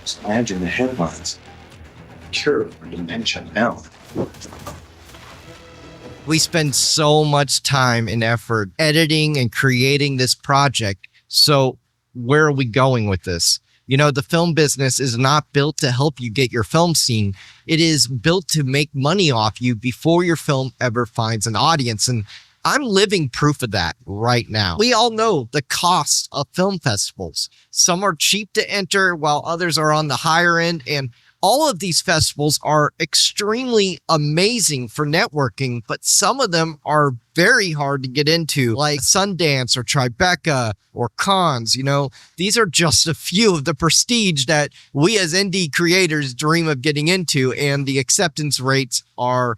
Just imagine the headlines. Cure for dementia now. We spend so much time and effort editing and creating this project. So where are we going with this? You know, the film business is not built to help you get your film seen. It is built to make money off you before your film ever finds an audience. And I'm living proof of that right now. We all know the cost of film festivals. Some are cheap to enter while others are on the higher end. And all of these festivals are extremely amazing for networking, but some of them are very hard to get into, like Sundance or Tribeca or Cannes. You know, these are just a few of the prestige that we as indie creators dream of getting into, and the acceptance rates are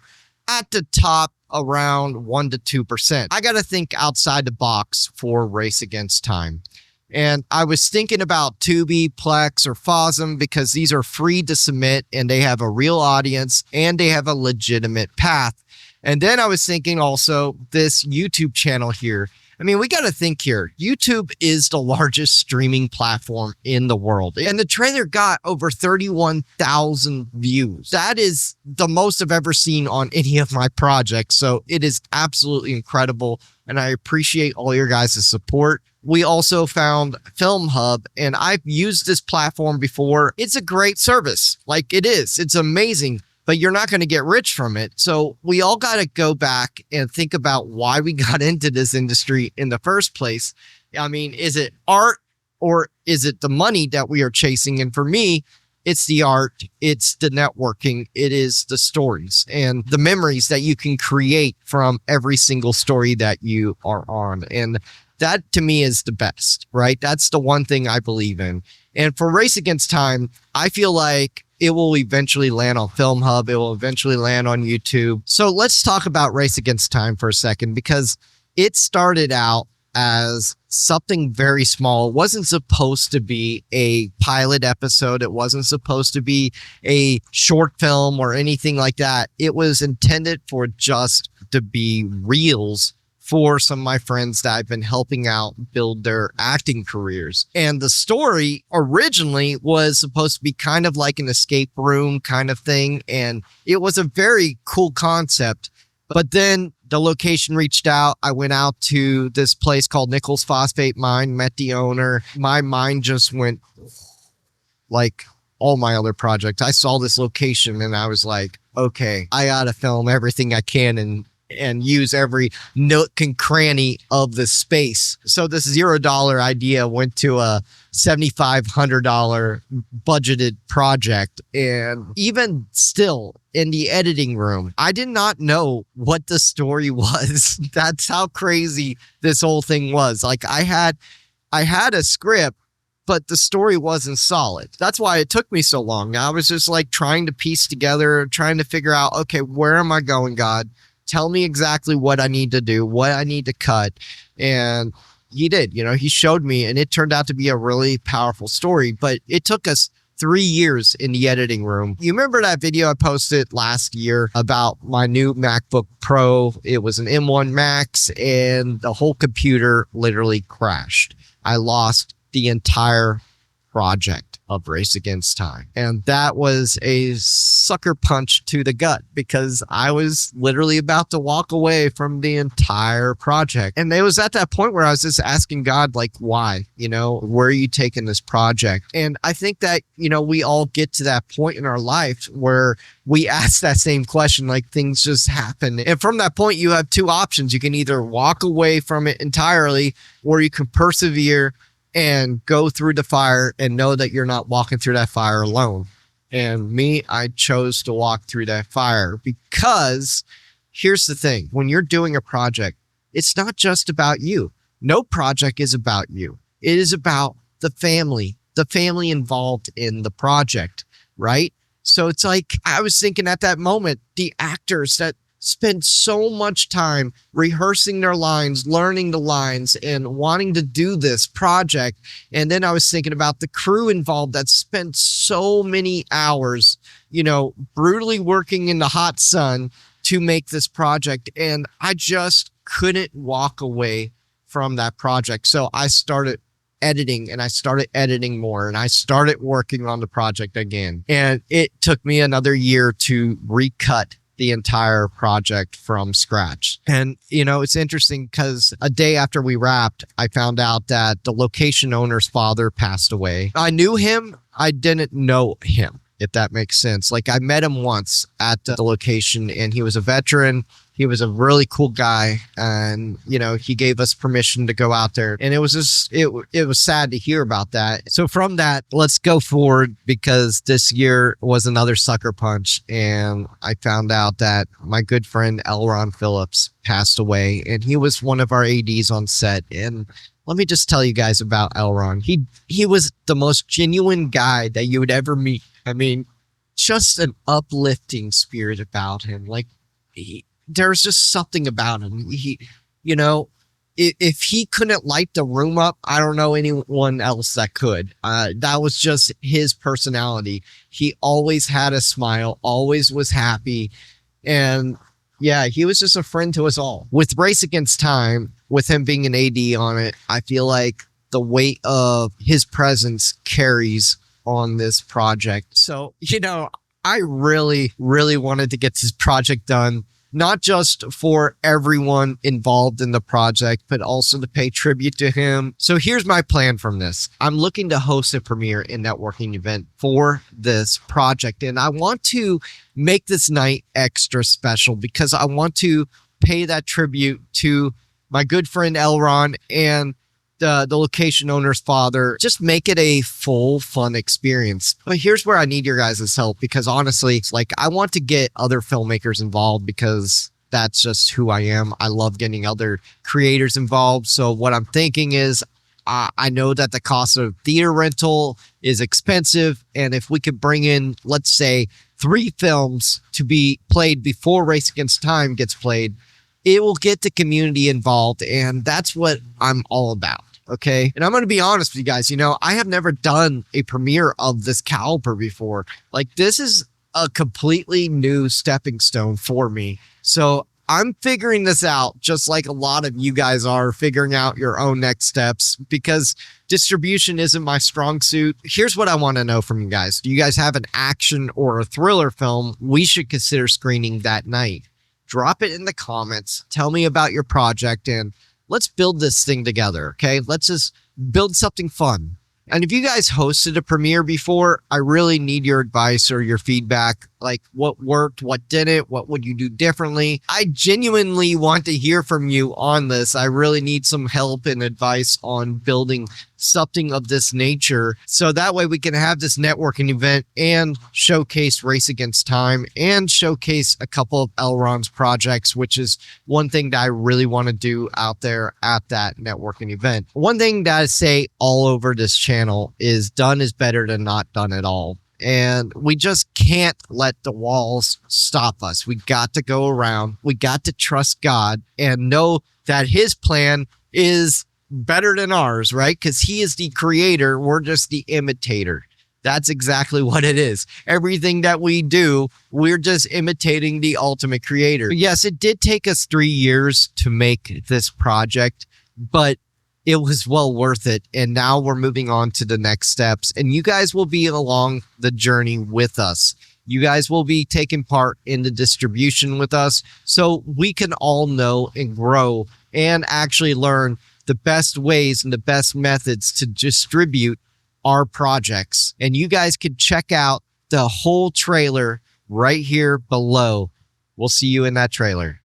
at the top around 1% to 2%. I got to think outside the box for Race Against Time. And I was thinking about Tubi, Plex, or Fosm because these are free to submit and they have a real audience and they have a legitimate path. And then I was thinking also this YouTube channel here. I mean, we got to think here. YouTube is the largest streaming platform in the world. And the trailer got over 31,000 views. That is the most I've ever seen on any of my projects. So it is absolutely incredible. And I appreciate all your guys' support. We also found Film Hub, and I've used this platform before. It's a great service. Like it is. It's amazing. But you're not going to get rich from it. So we all got to go back and think about why we got into this industry in the first place. I mean, is it art or is it the money that we are chasing? And for me, it's the art, it's the networking, it is the stories and the memories that you can create from every single story that you are on. And that to me is the best, right? That's the one thing I believe in. And for Race Against Time, I feel like it will eventually land on Film Hub. It will eventually land on YouTube. So let's talk about Race Against Time for a second, because it started out as something very small. It wasn't supposed to be a pilot episode. It wasn't supposed to be a short film or anything like that. It was intended for just to be reels for some of my friends that I've been helping out build their acting careers. And the story originally was supposed to be kind of like an escape room kind of thing. And it was a very cool concept. But then the location reached out. I went out to this place called Nichols Phosphate Mine, met the owner. My mind just went like all my other projects. I saw this location and I was like, okay, I gotta film everything I can and use every nook and cranny of the space. So this $0 idea went to a $7,500 budgeted project. And even still in the editing room, I did not know what the story was. That's how crazy this whole thing was. Like I had a script, but the story wasn't solid. That's why it took me so long. I was just like trying to piece together, trying to figure out, okay, where am I going, God? Tell me exactly what I need to do, what I need to cut. And he did, he showed me, and it turned out to be a really powerful story, but it took us 3 years in the editing room. You remember that video I posted last year about my new MacBook Pro? It was an M1 Max and the whole computer literally crashed. I lost the entire project of Race Against Time. And that was a sucker punch to the gut because I was literally about to walk away from the entire project. And it was at that point where I was just asking God, like, why? Where are you taking this project? And I think that, we all get to that point in our life where we ask that same question, like things just happen. And from that point, you have two options. You can either walk away from it entirely, or you can persevere and go through the fire and know that you're not walking through that fire alone. And me, I chose to walk through that fire because here's the thing. When you're doing a project, it's not just about you. No project is about you. It is about the family involved in the project, right? So it's like, I was thinking at that moment, the actors that spend so much time rehearsing their lines, learning the lines, and wanting to do this project. And then I was thinking about the crew involved that spent so many hours, brutally working in the hot sun to make this project. And I just couldn't walk away from that project. So I started editing and I started editing more and I started working on the project again. And it took me another year to recut the entire project from scratch. And, it's interesting because a day after we wrapped, I found out that the location owner's father passed away. I knew him. I didn't know him, if that makes sense. Like, I met him once at the location and he was a veteran. He was a really cool guy. And, he gave us permission to go out there. And it was just, it was sad to hear about that. So from that, let's go forward because this year was another sucker punch. And I found out that my good friend Elron Phillips passed away and he was one of our ADs on set. And let me just tell you guys about Elron. He was the most genuine guy that you would ever meet. I mean, just an uplifting spirit about him. Like, there's just something about him. If he couldn't light the room up, I don't know anyone else that could. That was just his personality. He always had a smile, always was happy. And yeah, he was just a friend to us all. With Race Against Time, with him being an AD on it, I feel like the weight of his presence carries on this project. So, I really, really wanted to get this project done, not just for everyone involved in the project, but also to pay tribute to him. So here's my plan from this. I'm looking to host a premiere and networking event for this project. And I want to make this night extra special because I want to pay that tribute to my good friend Elron and the location owner's father. Just make it a full, fun experience. But here's where I need your guys' help because honestly, it's like I want to get other filmmakers involved because that's just who I am. I love getting other creators involved. So what I'm thinking is I know that the cost of theater rental is expensive. And if we could bring in, let's say, 3 films to be played before Race Against Time gets played, it will get the community involved. And that's what I'm all about. Okay. And I'm going to be honest with you guys. I have never done a premiere of this caliber before. Like, this is a completely new stepping stone for me. So I'm figuring this out just like a lot of you guys are figuring out your own next steps because distribution isn't my strong suit. Here's what I want to know from you guys. Do you guys have an action or a thriller film we should consider screening that night? Drop it in the comments. Tell me about your project and let's build this thing together, okay? Let's just build something fun. And if you guys hosted a premiere before, I really need your advice or your feedback. Like, what worked, what didn't, what would you do differently? I genuinely want to hear from you on this. I really need some help and advice on building something of this nature. So that way we can have this networking event and showcase Race Against Time and showcase a couple of Elron's projects, which is one thing that I really want to do out there at that networking event. One thing that I say all over this channel is done is better than not done at all. And we just can't let the walls stop us. We got to go around. We got to trust God and know that his plan is better than ours, right? Because he is the creator. We're just the imitator. That's exactly what it is. Everything that we do, we're just imitating the ultimate creator. Yes, it did take us 3 years to make this project, but it was well worth it. And now we're moving on to the next steps. And you guys will be along the journey with us. You guys will be taking part in the distribution with us so we can all know and grow and actually learn the best ways and the best methods to distribute our projects. And you guys can check out the whole trailer right here below. We'll see you in that trailer.